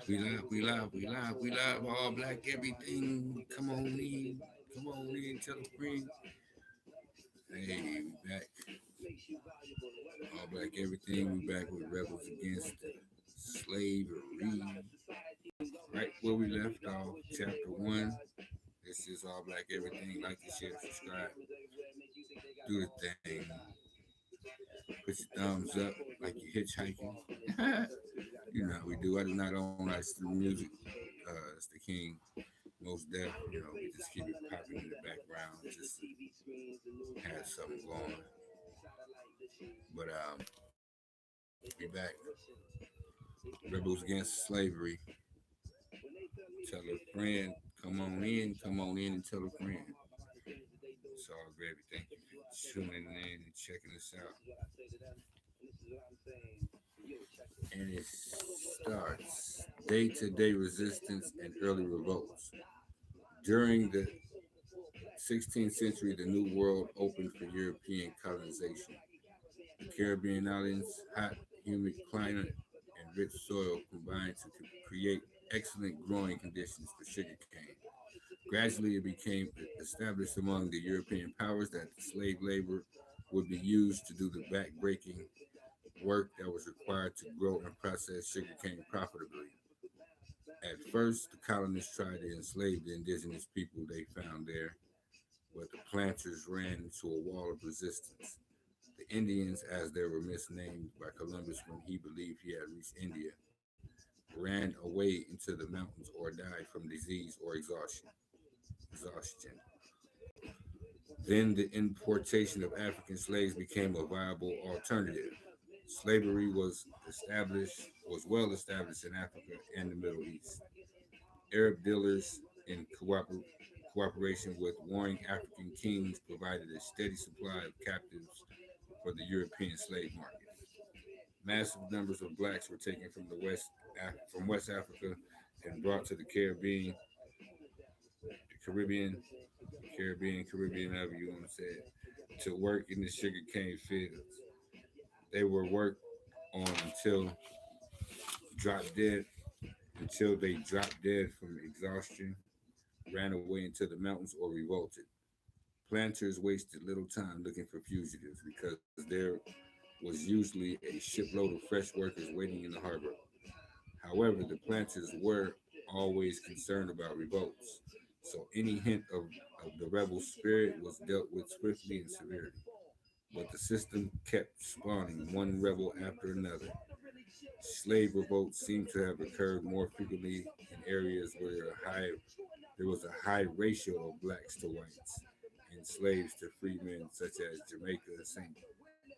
We live. All black everything. Come on in, tell a friend. Hey, we back. All black everything. We back with Rebels Against Slavery. Right where we left off, chapter one. This is all black everything. Like and share, subscribe, do the thing. Put your thumbs up like you're hitchhiking. You know how we do. I do not own rights to the music. It's the king. Most deaf, we just keep it popping in the background, just have something going. But we back. Rebels against slavery. Tell a friend, come on in and tell a friend. It's all gravy. Thank you for tuning in and checking us out. And it starts day-to-day resistance and early revolts. During the 16th century, the New World opened for European colonization. The Caribbean islands' hot, humid climate and rich soil combined to create excellent growing conditions for sugarcane. Gradually, it became established among the European powers that slave labor would be used to do the back-breaking work that was required to grow and process sugarcane profitably. At first, the colonists tried to enslave the indigenous people they found there, but the planters ran into a wall of resistance. The Indians, as they were misnamed by Columbus when he believed he had reached India, ran away into the mountains or died from disease or exhaustion. Then the importation of African slaves became a viable alternative. Slavery was well established in Africa and the Middle East. Arab dealers in cooperation with warring African kings provided a steady supply of captives for the European slave market. Massive numbers of blacks were taken from West Africa and brought to the Caribbean, however you want to say it, to work in the sugarcane fields. They were worked on dropped dead until they dropped dead from exhaustion, ran away into the mountains, or revolted. Planters wasted little time looking for fugitives because there was usually a shipload of fresh workers waiting in the harbor. However, the planters were always concerned about revolts, so any hint of the rebel spirit was dealt with swiftly and severely. But the system kept spawning one rebel after another. Slave revolts seem to have occurred more frequently in areas where there was a high ratio of blacks to whites and slaves to free men, such as Jamaica,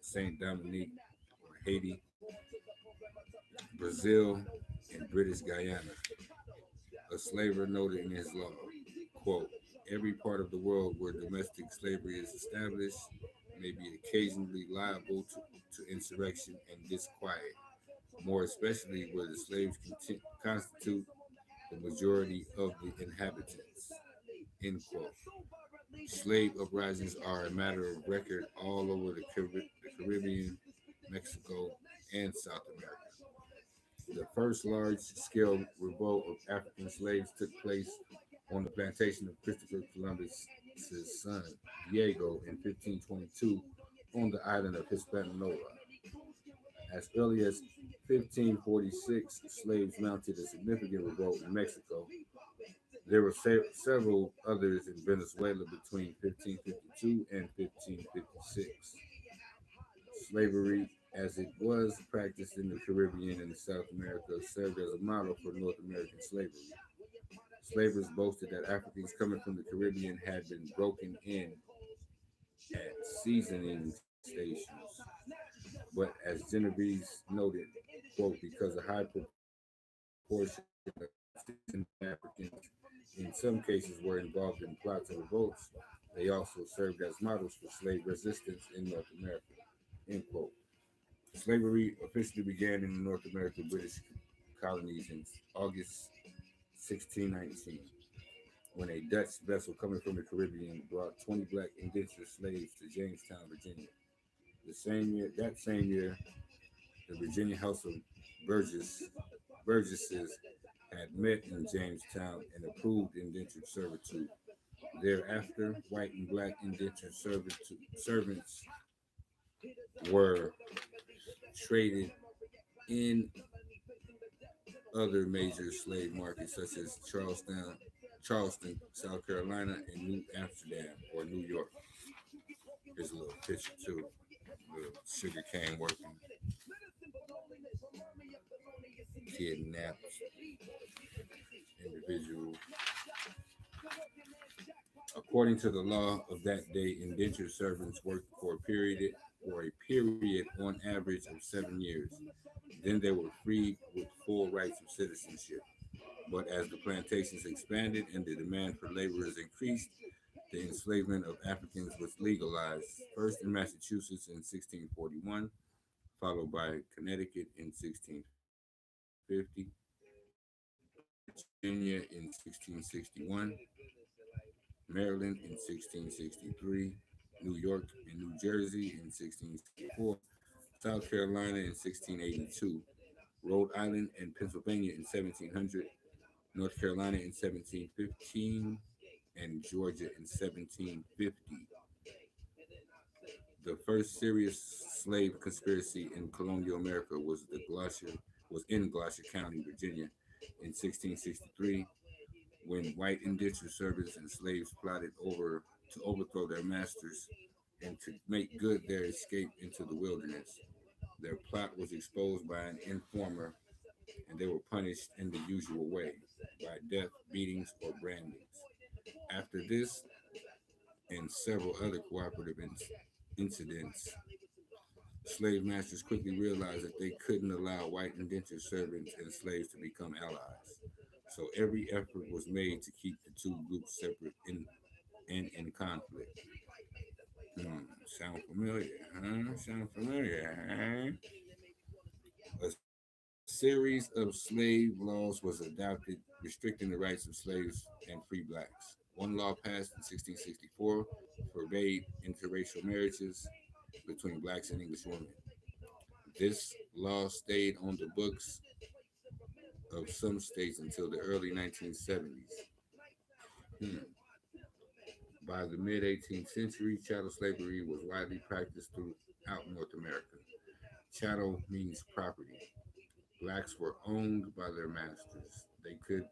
Saint Dominique, or Haiti, Brazil, and British Guyana. A slaver noted in his law, quote, every part of the world where domestic slavery is established may be occasionally liable to insurrection and disquiet, more especially where the slaves constitute the majority of the inhabitants, end quote. Slave uprisings are a matter of record all over the Caribbean, Mexico, and South America. The first large-scale revolt of African slaves took place on the plantation of Christopher Columbus's son, Diego, in 1522 on the island of Hispaniola. As early as 1546, slaves mounted a significant revolt in Mexico. There were several others in Venezuela between 1552 and 1556. Slavery, as it was practiced in the Caribbean and South America, served as a model for North American slavery. Slavers boasted that Africans coming from the Caribbean had been broken in at seasoning stations. But as Genovese noted, quote, because a high proportion of seasoned Africans in some cases were involved in plots and revolts, they also served as models for slave resistance in North America, end quote. Slavery officially began in the North American British colonies in August 1619, when a Dutch vessel coming from the Caribbean brought 20 black indentured slaves to Jamestown, Virginia. That same year, the Virginia House of Burgesses had met in Jamestown and approved indentured servitude. Thereafter, white and black indentured servants were traded in other major slave markets such as Charleston, South Carolina, and New Amsterdam or New York. Here's a little picture too. The sugar cane working, kidnapped individual. According to the law of that day, indentured servants worked for a period on average of 7 years. Then they were freed with full rights of citizenship. But as the plantations expanded and the demand for laborers increased, the enslavement of Africans was legalized, first in Massachusetts in 1641, followed by Connecticut in 1650, Virginia in 1661, Maryland in 1663, New York and New Jersey in 1664, South Carolina in 1682, Rhode Island and Pennsylvania in 1700, North Carolina in 1715, and Georgia in 1750. The first serious slave conspiracy in colonial America was in Gloucester County, Virginia, in 1663, when white indentured servants and slaves plotted to overthrow their masters and to make good their escape into the wilderness. Their plot was exposed by an informer, and they were punished in the usual way by death, beatings, or brandings. After this and several other incidents, slave masters quickly realized that they couldn't allow white indentured servants and slaves to become allies. So every effort was made to keep the two groups separate and in conflict. Sound familiar, huh? Sound familiar, huh? A series of slave laws was adopted restricting the rights of slaves and free blacks. One law passed in 1664 forbade interracial marriages between blacks and English women. This law stayed on the books of some states until the early 1970s. Hmm. By the mid 18th century, chattel slavery was widely practiced throughout North America. Chattel means property. Blacks were owned by their masters. They could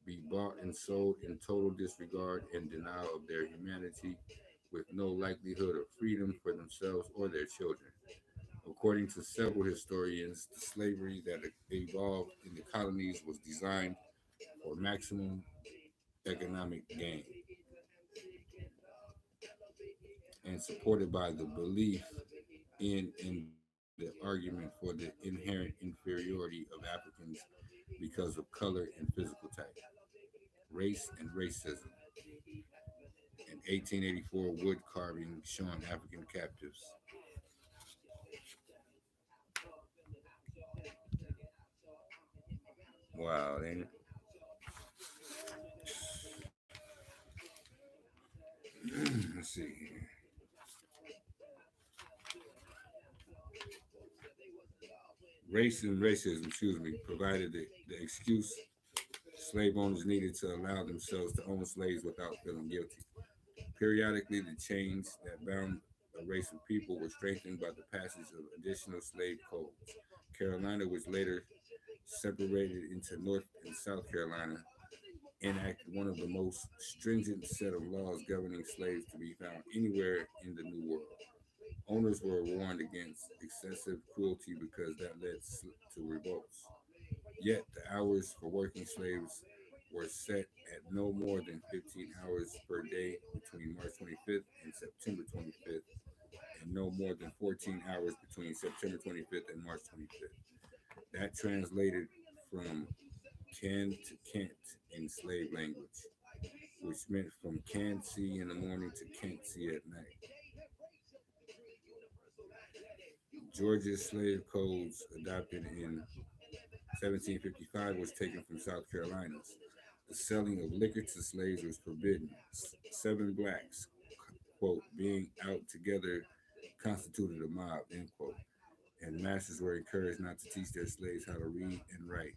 be bought and sold in total disregard and denial of their humanity, with no likelihood of freedom for themselves or their children. According to several historians, the slavery that evolved in the colonies was designed for maximum economic gain and supported by the belief in the argument for the inherent inferiority of Africans because of color and physical type, race, and racism. In 1884, wood carving showing African captives. Wow, ain't it? Let's see here. Race and racism, provided the excuse slave owners needed to allow themselves to own slaves without feeling guilty. Periodically, the chains that bound a race of people were strengthened by the passage of additional slave codes. Carolina, which later separated into North and South Carolina, enacted one of the most stringent set of laws governing slaves to be found anywhere in the New World. Owners were warned against excessive cruelty because that led to revolts. Yet the hours for working slaves were set at no more than 15 hours per day between March 25th and September 25th, and no more than 14 hours between September 25th and March 25th. That translated from can to Kent in slave language, which meant from can't see in the morning to can't see at night. Georgia's slave codes, adopted in 1755, was taken from South Carolina's. The selling of liquor to slaves was forbidden. Seven blacks, quote, being out together constituted a mob, end quote. And masters were encouraged not to teach their slaves how to read and write.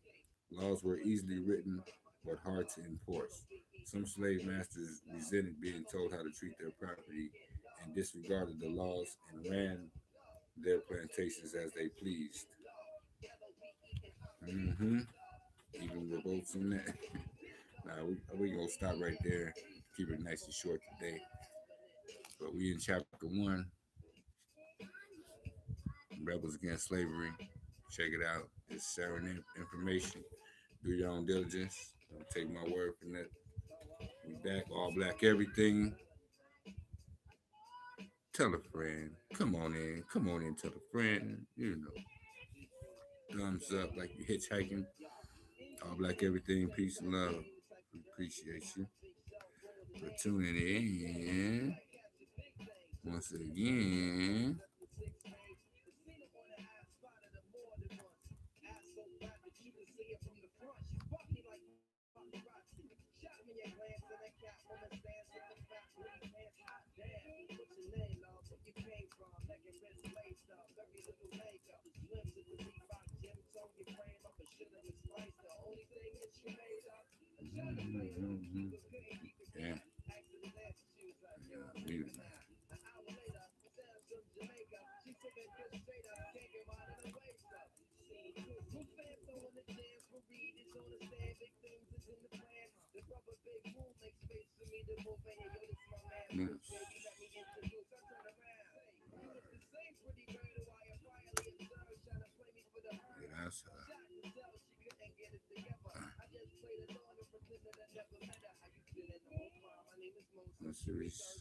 Laws were easily written but hard to enforce. Some slave masters resented being told how to treat their property and disregarded the laws and ran their plantations as they pleased. hmm Even revolts on that. Now we gonna stop right there. Keep it nice and short today. But we in chapter one, Rebels Against Slavery. Check it out. It's sharing information. Do your own diligence. Don't take my word from that. We back, all black everything. Tell a friend. Come on in. Come on in. Tell a friend. You know, thumbs up like you hitchhiking. All black everything. Peace and love. We appreciate you for tuning in once again. Mm-hmm. Yeah. Yeah. Yes. That's series.